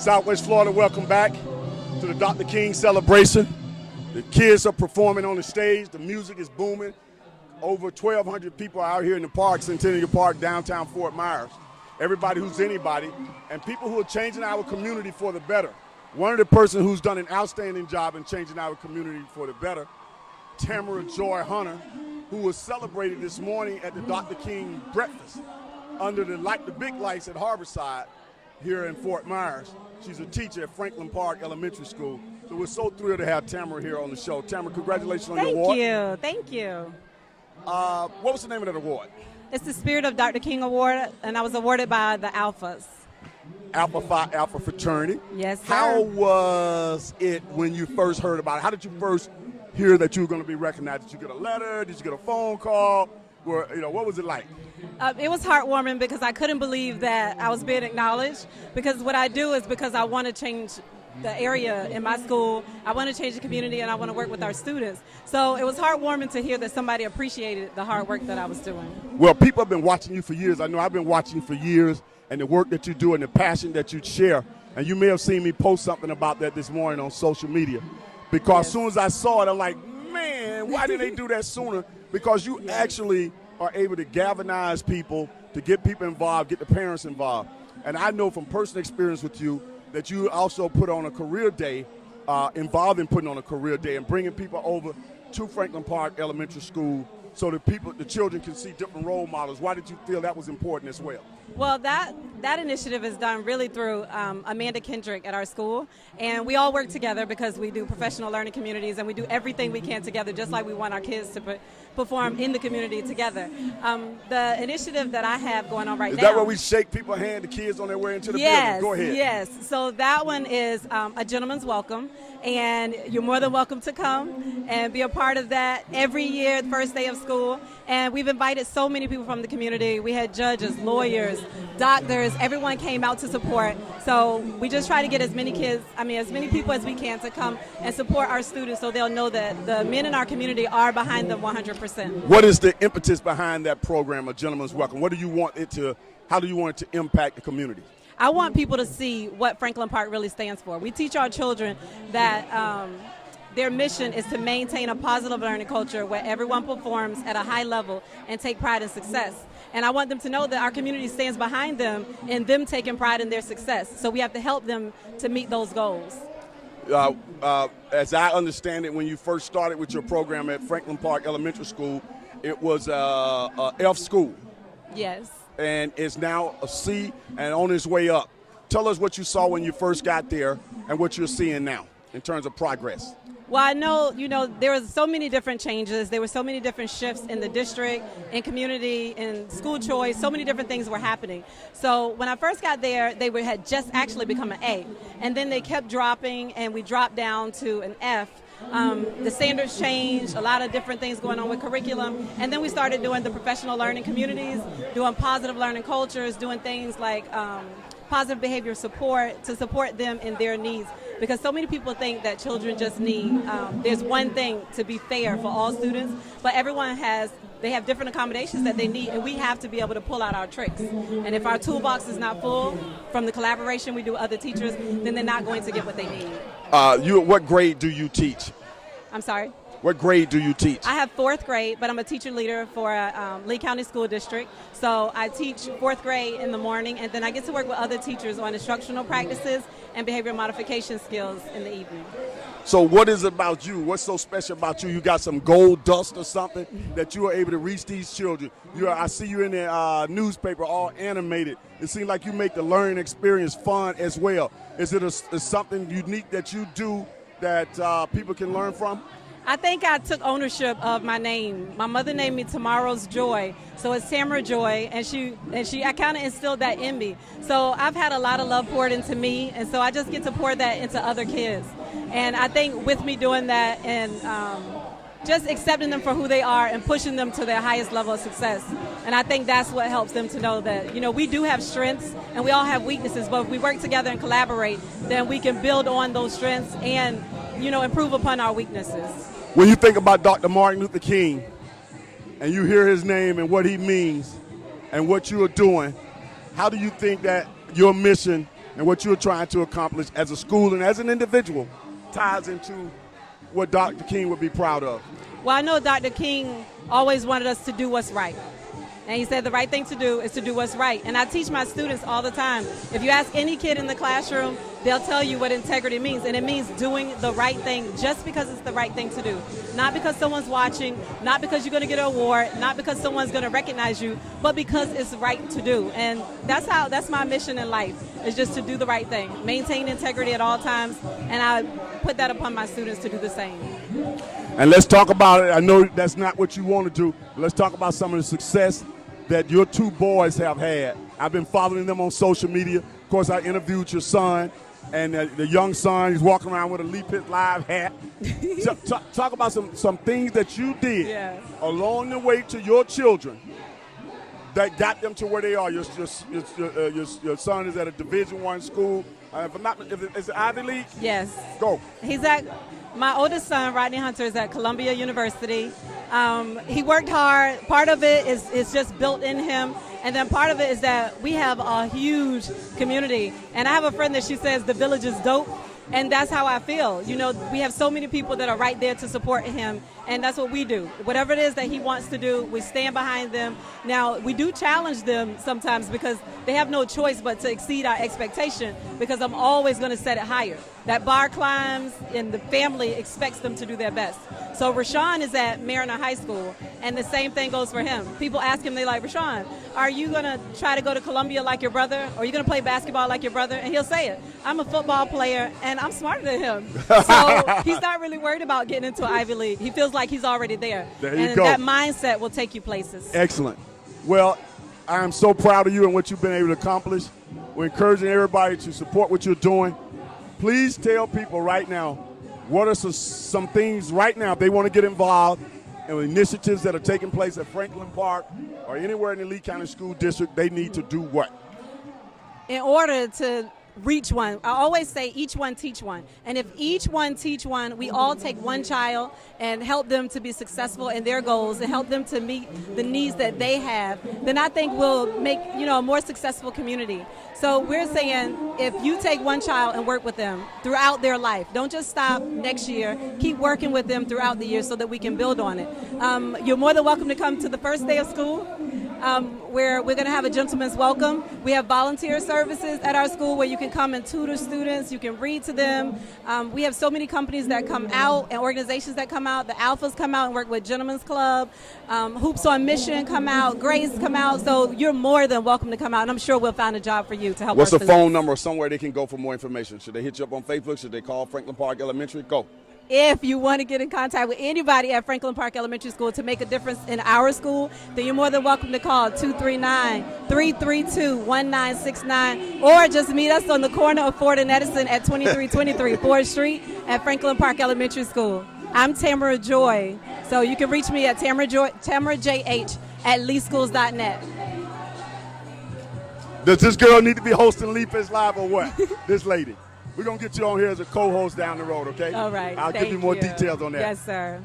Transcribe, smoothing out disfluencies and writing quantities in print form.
Southwest Florida, welcome back to the Dr. King celebration. The kids are performing on the stage. The music is booming. Over 1,200 people are out here in the park, Centennial Park, downtown Fort Myers. Everybody who's anybody, and people who are changing our community for the better. One of the persons who's done an outstanding job in changing our community for the better, Tamara Joy Hunter, who was celebrated this morning at the Dr. King breakfast under the big lights at Harborside here in Fort Myers. She's a teacher at Franklin Park Elementary School. So we're so thrilled to have Tamara here on the show. Tamara, congratulations on your award. Thank you. What was the name of that award? It's the Spirit of Dr. King Award, and I was awarded by the Alphas. Alpha Phi Alpha Fraternity. Yes, sir. How was it when you first heard about it? How did you first hear that you were going to be recognized? Did you get a letter? Did you get a phone call? What was it like? It was heartwarming because I couldn't believe that I was being acknowledged, because what I do is because I want to change the area in my school. I want to change the community, and I want to work with our students. So it was heartwarming to hear that somebody appreciated the hard work that I was doing. Well, people have been watching you for years. I know I've been watching you for years, and the work that you do and the passion that you share. And you may have seen me post something about that this morning on social media. Because as soon as I saw it, I'm like, man, why didn't they do that sooner? Because you actually are able to galvanize people, to get people involved, get the parents involved. And I know from personal experience with you that you also put on a career day, involved in putting on a career day and bringing people over to Franklin Park Elementary School so that the children can see different role models. Why did you feel that was important as well? Well, that initiative is done really through Amanda Kendrick at our school, and we all work together because we do professional learning communities, and we do everything we can together, just like we want our kids to perform in the community together. The initiative that I have going on right now. Is that where we shake people's hand, the kids on their way into the building? Go ahead. Yes. So that one is a gentleman's welcome, and you're more than welcome to come and be a part of that every year, the first day of school. And we've invited so many people from the community. We had judges, lawyers, doctors, everyone came out to support. So we just try to get as many people as we can to come and support our students so they'll know that the men in our community are behind them 100%. What is the impetus behind that program, A Gentleman's Welcome? How do you want it to impact the community? I want people to see what Franklin Park really stands for. We teach our children that their mission is to maintain a positive learning culture where everyone performs at a high level and take pride in success. And I want them to know that our community stands behind them and them taking pride in their success. So we have to help them to meet those goals. As I understand it, when you first started with your program at Franklin Park Elementary School, it was a F school. Yes. And it's now a C and on its way up. Tell us what you saw when you first got there and what you're seeing now in terms of progress. Well, I know, there were so many different changes. There were so many different shifts in the district, in community, in school choice. So many different things were happening. So when I first got there, they had just actually become an A. And then they kept dropping, and we dropped down to an F. The standards changed, a lot of different things going on with curriculum. And then we started doing the professional learning communities, doing positive learning cultures, doing things like positive behavior support to support them in their needs. Because so many people think that children just need, there's one thing to be fair for all students, but everyone have different accommodations that they need, and we have to be able to pull out our tricks. And if our toolbox is not full from the collaboration we do with other teachers, then they're not going to get what they need. What grade do you teach? I'm sorry? What grade do you teach? I have fourth grade, but I'm a teacher leader for Lee County School District. So I teach fourth grade in the morning, and then I get to work with other teachers on instructional practices and behavior modification skills in the evening. So what is it about you? What's so special about you? You got some gold dust or something that you are able to reach these children. I see you in the newspaper all animated. It seems like you make the learning experience fun as well. Is it something unique that you do that people can learn from? I think I took ownership of my name. My mother named me Tomorrow's Joy, so it's Tamara Joy, and I kind of instilled that in me. So I've had a lot of love poured into me, and so I just get to pour that into other kids. And I think with me doing that and just accepting them for who they are and pushing them to their highest level of success. And I think that's what helps them to know that, we do have strengths and we all have weaknesses, but if we work together and collaborate, then we can build on those strengths and, improve upon our weaknesses. When you think about Dr. Martin Luther King and you hear his name and what he means and what you are doing, how do you think that your mission and what you're trying to accomplish as a school and as an individual ties into what Dr. King would be proud of? Well, I know Dr. King always wanted us to do what's right. And he said the right thing to do is to do what's right. And I teach my students all the time. If you ask any kid in the classroom, they'll tell you what integrity means. And it means doing the right thing just because it's the right thing to do. Not because someone's watching, not because you're going to get an award, not because someone's going to recognize you, but because it's right to do. And that's my mission in life, is just to do the right thing. Maintain integrity at all times. And I put that upon my students to do the same. And let's talk about it. I know that's not what you want to do. But let's talk about some of the success that your two boys have had. I've been following them on social media. Of course, I interviewed your son, and the young son, he's walking around with a Leap It Live hat. Talk about some things that you did along the way to your children that got them to where they are. Your son is at a Division I school. Is it Ivy League? Yes. Go. My oldest son, Rodney Hunter, is at Columbia University. He worked hard. Part of it is just built in him. And then part of it is that we have a huge community. And I have a friend that she says the village is dope. And that's how I feel. You know, we have so many people that are right there to support him. And that's what we do. Whatever it is that he wants to do, we stand behind them. Now, we do challenge them sometimes because they have no choice but to exceed our expectation, because I'm always going to set it higher. That bar climbs, and the family expects them to do their best. So Rashawn is at Mariner High School, and the same thing goes for him. People ask him, they're like, Rashawn, are you going to try to go to Columbia like your brother? Or are you going to play basketball like your brother? And he'll say it. I'm a football player, and I'm smarter than him. So he's not really worried about getting into Ivy League. He feels like he's already there. There you and go. That mindset will take you places. Excellent. Well, I am so proud of you and what you've been able to accomplish. We're encouraging everybody to support what you're doing. Please tell people right now, what are some things right now if they want to get involved in initiatives that are taking place at Franklin Park or anywhere in the Lee County School District, they need to do what? In order to reach one, I always say each one teach one. And if each one teach one, we all take one child and help them to be successful in their goals and help them to meet the needs that they have, then I think we'll make, a more successful community. So we're saying if you take one child and work with them throughout their life, don't just stop next year, keep working with them throughout the year so that we can build on it. You're more than welcome to come to the first day of school, where we're going to have a gentleman's welcome. We have volunteer services at our school where you can come and tutor students, you can read to them. We have so many companies that come out and organizations that come out. The Alphas come out and work with Gentlemen's Club. Hoops on Mission come out. Grace come out. So you're more than welcome to come out, and I'm sure we'll find a job for you to help. What's the phone number or somewhere they can go for more information? Should they hit you up on Facebook? Should they call Franklin Park Elementary? Go. If you want to get in contact with anybody at Franklin Park Elementary School to make a difference in our school, then you're more than welcome to call 239-332-1969, or just meet us on the corner of Ford and Edison at 2323 4th Street at Franklin Park Elementary School. I'm Tamara Joy, so you can reach me at Tamara JH at leeschools.net. Does this girl need to be hosting Leap It Live or what? This lady. We're going to get you on here as a co-host down the road, okay? All right. I'll give you more details on that. Yes, sir.